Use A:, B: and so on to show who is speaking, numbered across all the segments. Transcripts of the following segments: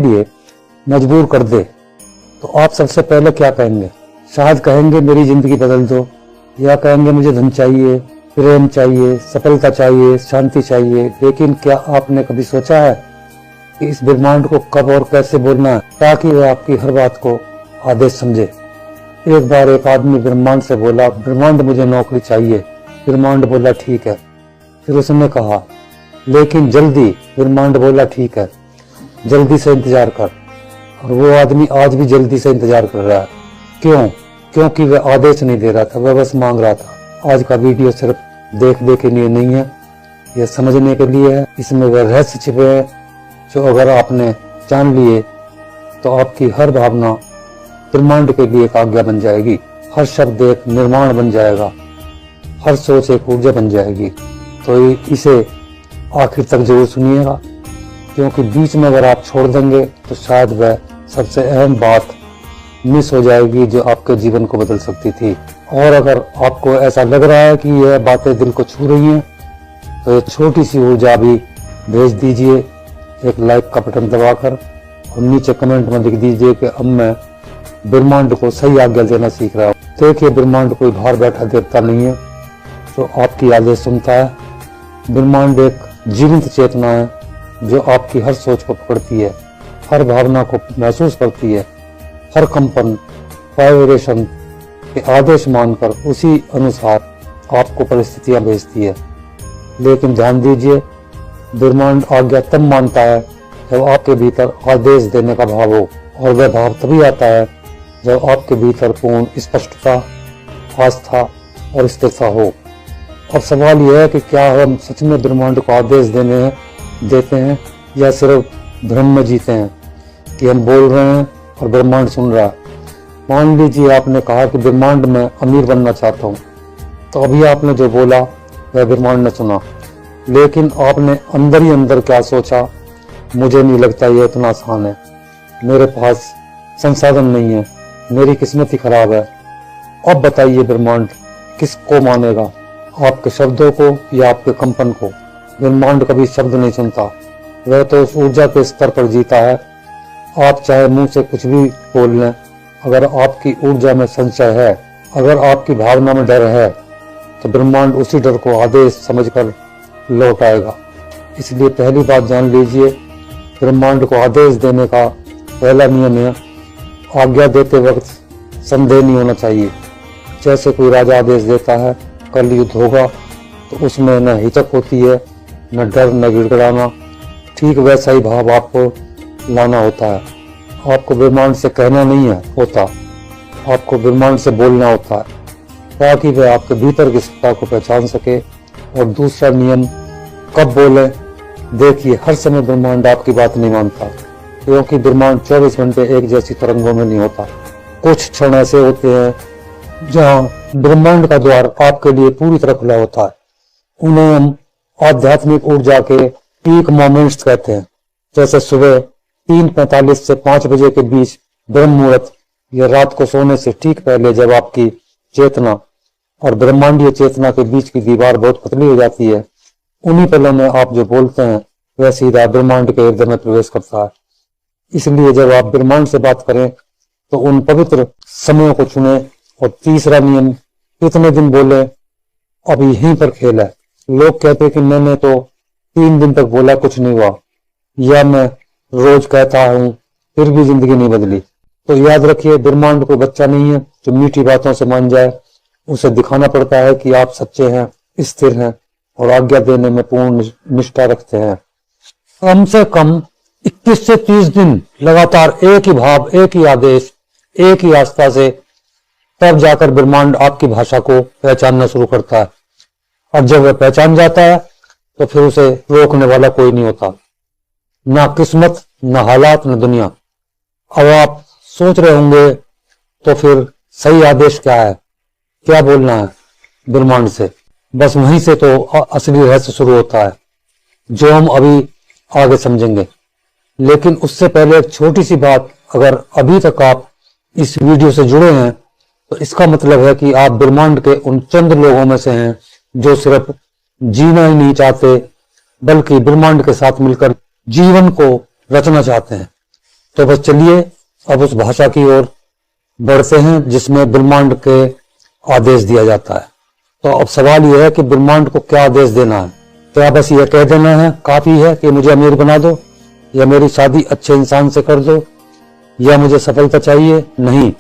A: लिए मजबूर कर दे तो आप सबसे पहले क्या कहेंगे? शायद कहेंगे मेरी जिंदगी बदल दो, या कहेंगे मुझे धन चाहिए, प्रेम चाहिए, सफलता चाहिए, शांति चाहिए। लेकिन क्या आपने कभी सोचा है कि इस ब्रह्मांड को कब और कैसे बोलना है ताकि वह आपकी हर बात को आदेश समझे? एक बार एक आदमी ब्रह्मांड से बोला, ब्रह्मांड मुझे नौकरी चाहिए। ब्रह्मांड बोला ठीक है। फिर उसने कहा लेकिन जल्दी। ब्रह्मांड बोला ठीक है, जल्दी से इंतजार कर। और वो आदमी आज भी जल्दी से इंतजार कर रहा है। क्यों? क्योंकि वह आदेश नहीं दे रहा था, वह बस मांग रहा था। आज का वीडियो सिर्फ देखने के लिए नहीं है, यह समझने के लिए है। इसमें वह रहस्य छिपे हैं जो अगर आपने जान लिए तो आपकी हर भावना ब्रह्मांड के लिए एक आज्ञा बन जाएगी, हर शब्द एक निर्माण बन जाएगा, हर सोच एक ऊर्जा बन जाएगी। तो इसे आखिर तक जरूर सुनिएगा, क्योंकि बीच में अगर आप छोड़ देंगे तो शायद वह सबसे अहम बात मिस हो जाएगी जो आपके जीवन को बदल सकती थी। और अगर आपको ऐसा लग रहा है कि यह बातें दिल को छू रही हैं तो एक छोटी सी ऊर्जा भी भेज दीजिए, एक लाइक का बटन दबाकर, और नीचे कमेंट में लिख दीजिए कि अब मैं ब्रह्मांड को सही आज्ञा देना सीख रहा हूँ। देखिए, ब्रह्मांड कोई बाहर बैठा देवता नहीं है जो आपकी आदेश सुनता है। ब्रह्मांड एक जीवंत चेतना है जो आपकी हर सोच को पकड़ती है, हर भावना को महसूस करती है, हर कंपन वाइब्रेशन के आदेश मानकर उसी अनुसार आपको परिस्थितियां भेजती है। लेकिन ध्यान दीजिए, ब्रह्मांड आज्ञा तब मानता है जब आपके भीतर आदेश देने का भाव हो, और वह भाव तभी आता है जब आपके भीतर पूर्ण स्पष्टता, आस्था और स्थिरता हो। अब सवाल यह है कि क्या हम सच में ब्रह्मांड को आदेश देते हैं या सिर्फ भ्रम में जीते हैं कि हम बोल रहे हैं और ब्रह्मांड सुन रहा है। मान लीजिए आपने कहा कि ब्रह्मांड में अमीर बनना चाहता हूँ, तो अभी आपने जो बोला वह ब्रह्मांड ने सुना, लेकिन आपने अंदर ही अंदर क्या सोचा? मुझे नहीं लगता यह इतना आसान है, मेरे पास संसाधन नहीं है, मेरी किस्मत ही खराब है। अब बताइए ब्रह्मांड किसको मानेगा, आपके शब्दों को या आपके कंपन को? ब्रह्मांड कभी शब्द नहीं सुनता, वह तो उस ऊर्जा के स्तर पर जीता है। आप चाहे मुंह से कुछ भी बोल लें, अगर आपकी ऊर्जा में संशय है, अगर आपकी भावना में डर है, तो ब्रह्मांड उसी डर को आदेश समझकर लौट आएगा। इसलिए पहली बात जान लीजिए, ब्रह्मांड को आदेश देने का पहला नियम है, आज्ञा देते वक्त संदेह नहीं होना चाहिए। जैसे कोई राजा आदेश देता है कल युद्ध होगा, तो उसमें न हिचक होती है, न डर, न गिड़गिड़ाना। ठीक वैसा ही भाव आपको लाना होता है। आपको ब्रह्मांड से कहना नहीं है होता, आपको ब्रह्मांड से बोलना होता है, ताकि वह आपके भीतर की सत्ता को पहचान सके। और दूसरा नियम, कब बोले? देखिए, हर समय ब्रह्मांड आपकी बात नहीं मानता, क्योंकि ब्रह्मांड 24 घंटे एक जैसी तरंगों में नहीं होता। कुछ क्षण ऐसे होते हैं जहां ब्रह्मांड का द्वार आपके लिए पूरी तरह खुला होता है। उन्हें हम आध्यात्मिक ऊर्जा के पीक मोमेंट्स कहते हैं। जैसे सुबह 3:45 से 5 बजे के बीच ब्रह्म मुहूर्त, या रात को सोने से ठीक पहले जब आपकी चेतना और ब्रह्मांडीय चेतना के बीच की दीवार बहुत पतली हो जाती है, उन्हीं पलों में आप जो बोलते हैं वह सीधा ब्रह्मांड के हृदय में प्रवेश करता है। इसलिए जब आप ब्रह्मांड से बात करें तो उन पवित्र समयों को चुने। और तीसरा नियम, कितने दिन बोले, अब यहीं पर खेल है। लोग कहते हैं कि मैंने तो 3 दिन तक बोला, कुछ नहीं हुआ, या मैं रोज कहता हूं फिर भी जिंदगी नहीं बदली। तो याद रखिए, ब्रह्मांड कोई बच्चा नहीं है जो मीठी बातों से मान जाए। उसे दिखाना पड़ता है कि आप सच्चे हैं, स्थिर हैं और आज्ञा देने में पूर्ण निष्ठा रखते हैं। कम से कम 21 से 30 दिन लगातार एक ही भाव, एक ही आदेश, एक ही आस्था से, तब जाकर ब्रह्मांड आपकी भाषा को पहचानना शुरू करता है। और जब वह पहचान जाता है तो फिर उसे रोकने वाला कोई नहीं होता, ना किस्मत, ना हालात, ना दुनिया। अब आप सोच रहे होंगे तो फिर सही आदेश क्या है, क्या बोलना है ब्रह्मांड से? बस वहीं से तो असली रहस्य शुरू होता है, जो हम अभी आगे समझेंगे। लेकिन उससे पहले एक छोटी सी बात, अगर अभी तक आप इस वीडियो से जुड़े हैं तो इसका मतलब है कि आप ब्रह्मांड के उन चंद लोगों में से हैं जो सिर्फ जीना ही नहीं चाहते, बल्कि ब्रह्मांड के साथ मिलकर जीवन को रचना चाहते हैं। तो बस चलिए अब उस भाषा की ओर बढ़ते हैं जिसमें ब्रह्मांड के आदेश दिया जाता है। तो अब सवाल यह है कि ब्रह्मांड को क्या आदेश देना है। क्या बस यह कह देना है काफी है कि मुझे अमीर बना दो, या मेरी शादी अच्छे इंसान से कर दो, या मुझे सफलता चाहिए? नहीं,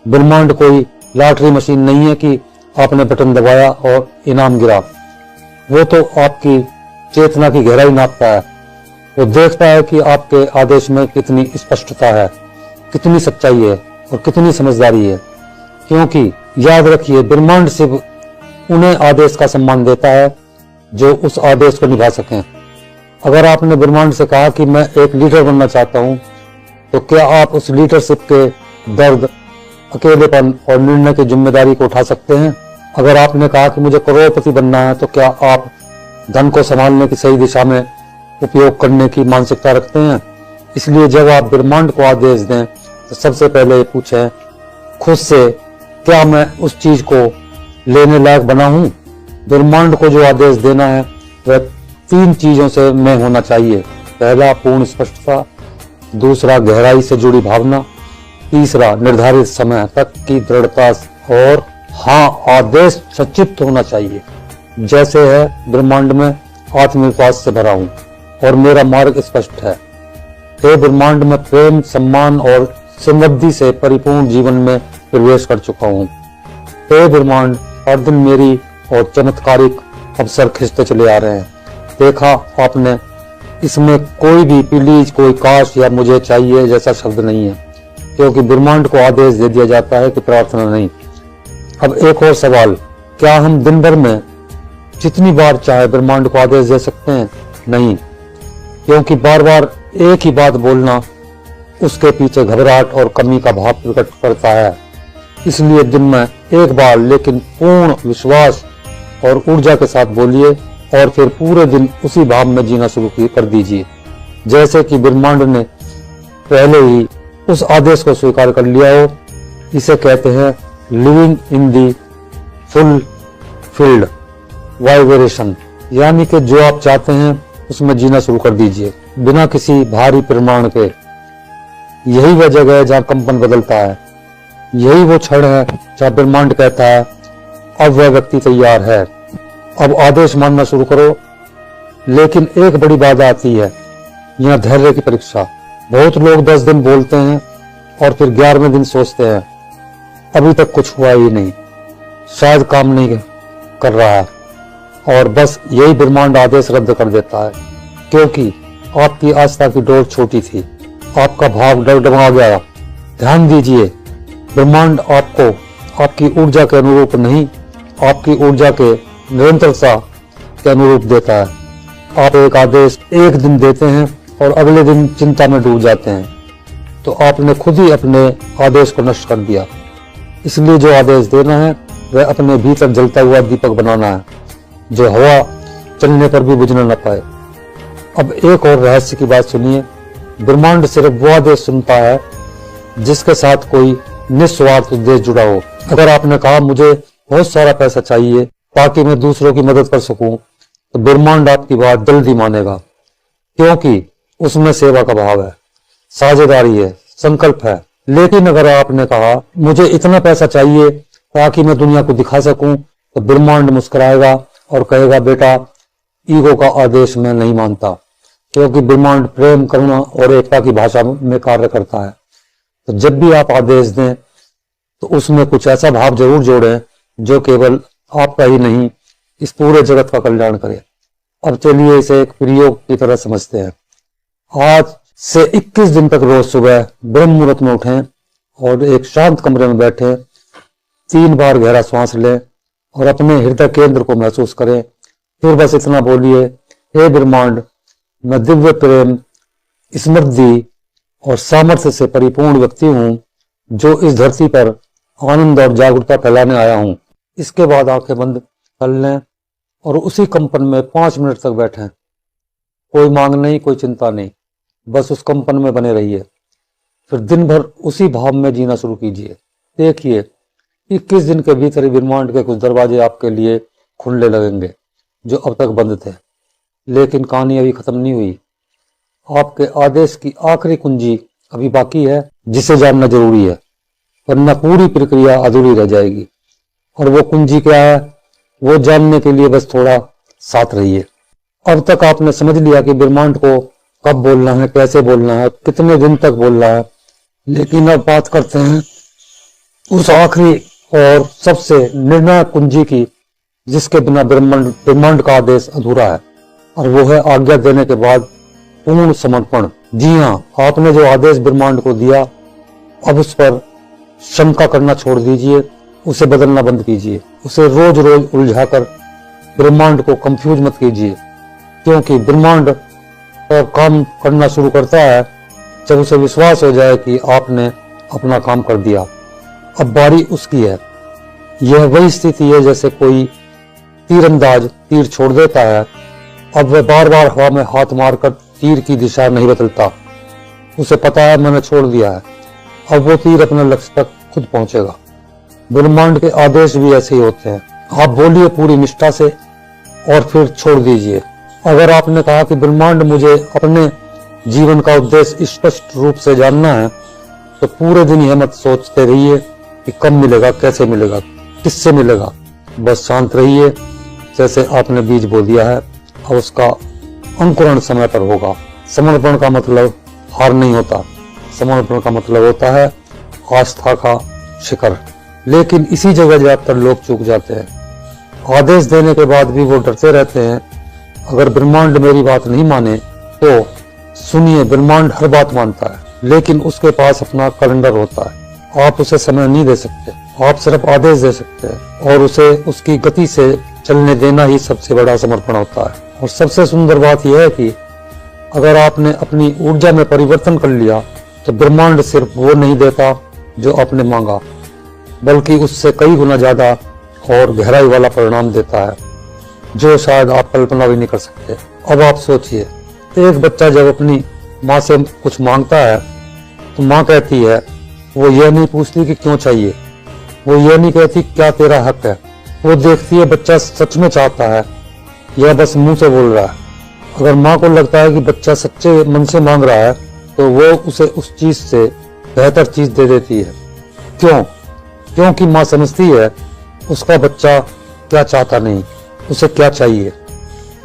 A: ब्रह्मांड कोई लॉटरी मशीन नहीं है कि आपने बटन दबाया और इनाम गिरा। वो तो आपकी चेतना की गहराई नापता है। वो देखता है कि आपके आदेश में कितनी स्पष्टता है, कितनी सच्चाई है और कितनी समझदारी है। क्योंकि याद रखिए, ब्रह्मांड सिर्फ उन्हें आदेश का सम्मान देता है जो उस आदेश को निभा सकें। अगर आपने ब्रह्मांड से कहा कि मैं एक लीडर बनना चाहता हूं, तो क्या आप उस लीडरशिप के दर्द, अकेलेपन और निर्णय की जिम्मेदारी को उठा सकते हैं? अगर आपने कहा कि मुझे करोड़पति बनना है, तो क्या आप धन को संभालने की सही दिशा में उपयोग करने की मानसिकता रखते हैं? इसलिए जब आप ब्रह्मांड को आदेश दें तो सबसे पहले पूछें खुद से, क्या मैं उस चीज को लेने लायक बना हूं? ब्रह्मांड को जो आदेश देना है वह 3 चीजों से में होना चाहिए। पहला, पूर्ण स्पष्टता। दूसरा, गहराई से जुड़ी भावना। तीसरा, निर्धारित समय तक की दृढ़ता। और हाँ, आदेश सचित होना चाहिए। जैसे है, ब्रह्मांड में आत्मविश्वास से भरा हूं और मेरा मार्ग स्पष्ट है। हे ब्रह्मांड, में प्रेम, सम्मान और समृद्धि से परिपूर्ण जीवन में प्रवेश कर चुका हूं। हे ब्रह्मांड, हर दिन मेरी और चमत्कारिक अवसर खिंचते चले आ रहे हैं। देखा आपने, इसमें कोई भी प्लीज, कोई काश या मुझे चाहिए जैसा शब्द नहीं है, क्योंकि ब्रह्मांड को आदेश दे दिया जाता है कि प्रार्थना नहीं। अब एक और सवाल, क्या हम दिन भर में जितनी बार चाहे ब्रह्मांड को आदेश दे सकते हैं? नहीं, क्योंकि बार बार एक ही बात बोलना उसके पीछे घबराहट और कमी का भाव प्रकट करता है। इसलिए दिन में एक बार, लेकिन पूर्ण विश्वास और ऊर्जा के साथ बोलिए और फिर पूरे दिन उसी भाव में जीना शुरू कर दीजिए। जैसे कि ब्रह्मांड ने पहले ही उस आदेश को स्वीकार कर लिया हो। इसे कहते हैं living in the fulfilled vibration, यानी कि जो आप चाहते हैं उसमें जीना शुरू कर दीजिए बिना किसी भारी प्रमाण के। यही वह जगह है जहाँ कंपन बदलता है। यही वो क्षण है जहाँ ब्रह्मांड कहता है अब वह व्यक्ति तैयार है, अब आदेश मानना शुरू करो। लेकिन एक बड़ी बाधा आती है, यहाँ धैर्य की परीक्षा। बहुत लोग 10 दिन बोलते हैं और फिर 11वें दिन सोचते हैं अभी तक कुछ हुआ ही नहीं, शायद काम नहीं कर रहा, और बस यही ब्रह्मांड आदेश रद्द कर देता है। क्योंकि आपकी आस्था की डोर छोटी थी, आपका भाव डगमगा गया। ध्यान दीजिए, ब्रह्मांड आपको आपकी ऊर्जा के अनुरूप नहीं, आपकी ऊर्जा के निरंतरता के अनुरूप देता है। आप एक आदेश एक दिन देते हैं और अगले दिन चिंता में डूब जाते हैं, तो आपने खुद ही अपने आदेश को नष्ट कर दिया। इसलिए जो आदेश देना है वह अपने भीतर जलता हुआ दीपक बनाना है, जो हवा चलने पर भी बुझना न पाए। अब एक और रहस्य की बात सुनिए, ब्रह्मांड सिर्फ वो आदेश सुनता है जिसके साथ कोई निस्वार्थ उद्देश्य जुड़ा हो। अगर आपने कहा मुझे बहुत सारा पैसा चाहिए ताकि मैं दूसरों की मदद कर सकूं, तो ब्रह्मांड आपकी बात जल्दी मानेगा, क्योंकि उसमें सेवा का भाव है, साझेदारी है, संकल्प है। लेकिन अगर आपने कहा मुझे इतना पैसा चाहिए ताकि मैं दुनिया को दिखा सकूं, तो ब्रह्मांड मुस्कुराएगा और कहेगा बेटा, ईगो का आदेश मैं नहीं मानता, क्योंकि ब्रह्मांड प्रेम, करुणा और एकता की भाषा में कार्य करता है। तो जब भी आप आदेश दें तो उसमें कुछ ऐसा भाव जरूर जोड़ें जो केवल आपका ही नहीं, इस पूरे जगत का कल्याण करे। अब चलिए इसे एक प्रयोग की तरह समझते हैं। आज से 21 दिन तक रोज सुबह ब्रह्म मुहूर्त में उठें और एक शांत कमरे में बैठें, 3 बार गहरा सांस लें और अपने हृदय केंद्र को महसूस करें। फिर बस इतना बोलिए, हे ब्रह्मांड, मैं दिव्य प्रेम, समृद्धि और सामर्थ्य से परिपूर्ण व्यक्ति हूं जो इस धरती पर आनंद और जागरूकता फैलाने आया हूं। इसके बाद आंखें बंद कर लें और उसी कंपन में 5 मिनट तक बैठें। कोई मांग नहीं, कोई चिंता नहीं, बस उस कंपन में बने रहिए। फिर दिन भर उसी भाव में जीना शुरू कीजिए। देखिए, 21 दिन के भीतर ही ब्रह्मांड के कुछ दरवाजे आपके लिए खुलने लगेंगे जो अब तक बंद थे। लेकिन कहानी अभी खत्म नहीं हुई। आपके आदेश की आखिरी कुंजी अभी बाकी है, जिसे जानना जरूरी है, वरना पूरी प्रक्रिया अधूरी रह जाएगी। और वो कुंजी क्या है, वो जानने के लिए बस थोड़ा साथ रहिए। अब तक आपने समझ लिया कि ब्रह्मांड को कब बोलना है, कैसे बोलना है, कितने दिन तक बोलना है। लेकिन अब बात करते हैं उस आखिरी और सबसे निर्णायक कुंजी की, जिसके बिना ब्रह्मांड का आदेश अधूरा है, और वो है आज्ञा देने के बाद पूर्ण समर्पण। जी हाँ, आपने जो आदेश ब्रह्मांड को दिया, अब उस पर शंका करना छोड़ दीजिए, उसे बदलना बंद कीजिए, उसे रोज रोज उलझाकर ब्रह्मांड को कंफ्यूज मत कीजिए, क्योंकि ब्रह्मांड पर काम करना शुरू करता है जब उसे विश्वास हो जाए कि आपने अपना काम कर दिया। अब बारी उसकी है। यह वही स्थिति है जैसे कोई तीरंदाज तीर छोड़ देता है। अब वह बार बार हवा में हाथ मारकर तीर की दिशा नहीं बदलता, उसे पता है मैंने छोड़ दिया है, अब वो तीर अपने लक्ष्य तक खुद पहुंचेगा। ब्रह्मांड के आदेश भी ऐसे ही होते हैं। आप बोलिए पूरी निष्ठा से और फिर छोड़ दीजिए। अगर आपने कहा कि ब्रह्मांड मुझे अपने जीवन का उद्देश्य स्पष्ट रूप से जानना है, तो पूरे दिन यह मत सोचते रहिए कि कब मिलेगा, कैसे मिलेगा, किससे मिलेगा। बस शांत रहिए, जैसे आपने बीज बो दिया है, अब उसका अंकुरण समय पर होगा। समर्पण का मतलब हार नहीं होता, समर्पण का मतलब होता है आस्था का शिखर। लेकिन इसी जगह ज्यादातर लोग चूक जाते हैं। आदेश देने के बाद भी वो डरते रहते हैं, अगर ब्रह्मांड मेरी बात नहीं माने तो सुनिए, ब्रह्मांड हर बात मानता है, लेकिन उसके पास अपना कैलेंडर होता है। आप उसे समय नहीं दे सकते, आप सिर्फ आदेश दे सकते हैं, और उसे उसकी गति से चलने देना ही सबसे बड़ा समर्पण होता है। और सबसे सुंदर बात यह है कि अगर आपने अपनी ऊर्जा में परिवर्तन कर लिया, तो ब्रह्मांड सिर्फ वो नहीं देता जो आपने मांगा, बल्कि उससे कई गुना ज्यादा और गहराई वाला परिणाम देता है, जो शायद आप कल्पना भी नहीं कर सकते। अब आप सोचिए, एक बच्चा जब अपनी माँ से कुछ मांगता है, तो माँ कहती है, वो यह नहीं पूछती कि क्यों चाहिए, वो यह नहीं कहती क्या तेरा हक है, वो देखती है बच्चा सच में चाहता है या बस मुंह से बोल रहा है। अगर माँ को लगता है कि बच्चा सच्चे मन से मांग रहा है, तो वो उसे उस चीज से बेहतर चीज दे देती है। क्यों? क्योंकि माँ समझती है उसका बच्चा क्या चाहता नहीं, उसे क्या चाहिए।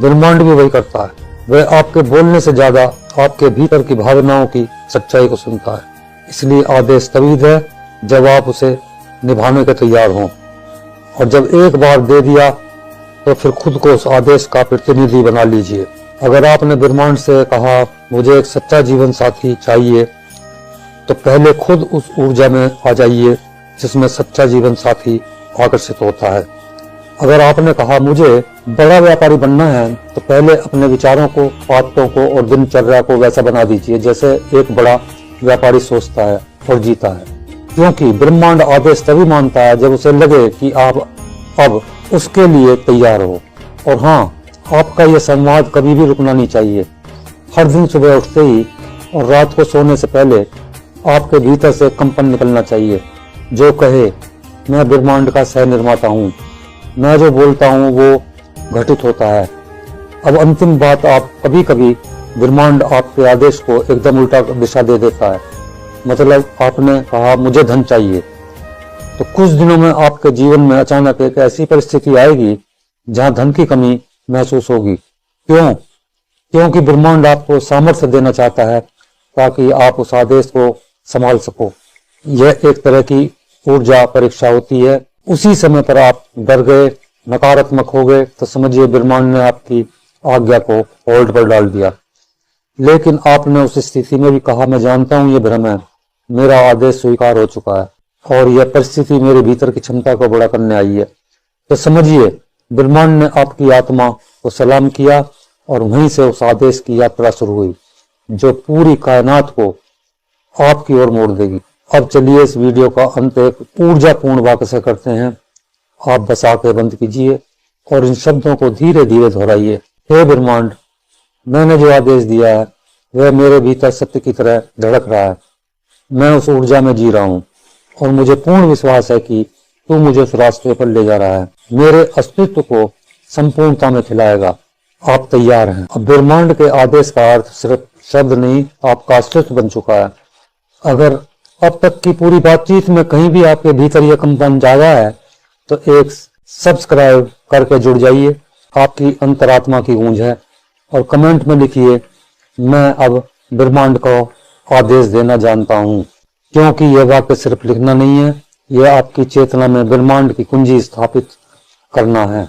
A: ब्रह्मांड भी वही करता है, वह आपके बोलने से ज्यादा आपके भीतर की भावनाओं की सच्चाई को सुनता है। इसलिए आदेश तभी दे जब आप उसे निभाने के तैयार हों, और जब एक बार दे दिया तो फिर खुद को उस आदेश का प्रतिनिधि बना लीजिए। अगर आपने ब्रह्मांड से कहा मुझे एक सच्चा जीवन साथी चाहिए, तो पहले खुद उस ऊर्जा में आ जाइए जिसमें सच्चा जीवन साथी आकर्षित होता है। अगर आपने कहा मुझे बड़ा व्यापारी बनना है, तो पहले अपने विचारों को, आदतों को और दिनचर्या को वैसा बना दीजिए जैसे एक बड़ा व्यापारी सोचता है और जीता है। क्योंकि ब्रह्मांड आदेश तभी मानता है जब उसे लगे कि आप अब उसके लिए तैयार हो। और हाँ, आपका यह संवाद कभी भी रुकना नहीं चाहिए। हर दिन सुबह उठते ही और रात को सोने से पहले आपके भीतर से कंपन निकलना चाहिए जो कहे, मैं ब्रह्मांड का सह निर्माता हूँ, मैं जो बोलता हूँ वो घटित होता है। अब अंतिम बात, आप कभी कभी ब्रह्मांड आपके आदेश को एकदम उल्टा दिशा दे देता है। मतलब आपने कहा मुझे धन चाहिए, तो कुछ दिनों में आपके जीवन में अचानक एक ऐसी परिस्थिति आएगी जहां धन की कमी महसूस होगी। क्यों? क्योंकि ब्रह्मांड आपको सामर्थ्य देना चाहता है ताकि आप उस आदेश को संभाल सको। यह एक तरह की ऊर्जा परीक्षा होती है। उसी समय पर आप डर गए, नकारात्मक हो गए, तो समझिए ब्रह्मांड ने आपकी आज्ञा को होल्ड पर डाल दिया। लेकिन आपने उस स्थिति में भी कहा मैं जानता हूं ये भ्रम है, मेरा आदेश स्वीकार हो चुका है और यह परिस्थिति मेरे भीतर की क्षमता को बड़ा करने आई है। तो समझिए ब्रह्मांड ने आपकी आत्मा को सलाम किया और वहीं से उस आदेश की यात्रा शुरू हुई जो पूरी कायनात को आपकी ओर मोड़ देगी। अब चलिए इस वीडियो का अंत एक ऊर्जापूर्ण वाक्य से करते हैं। आप बस आंखें बंद कीजिए और इन शब्दों को धीरे धीरे दोहराइए। हे ब्रह्मांड, मैंने जो आदेश दिया है वह मेरे भीतर सत्य की तरह धड़क रहा है। मैं उस ऊर्जा में जी रहा हूँ और मुझे पूर्ण विश्वास है कि तू मुझे उस रास्ते पर ले जा रहा है, मेरे अस्तित्व को संपूर्णता में खिलाएगा। आप तैयार हैं। अब ब्रह्मांड के आदेश का अर्थ सिर्फ शब्द नहीं, आपका अस्तित्व बन चुका है। अगर अब तक की पूरी बातचीत में कहीं भी आपके भीतर यह कंपन जागा है तो एक सब्सक्राइब करके जुड़ जाइए। आपकी अंतरात्मा की गूंज है। और कमेंट में लिखिए, मैं अब ब्रह्मांड को आदेश देना जानता हूं। क्योंकि यह वाक्य सिर्फ लिखना नहीं है, यह आपकी चेतना में ब्रह्मांड की कुंजी स्थापित करना है।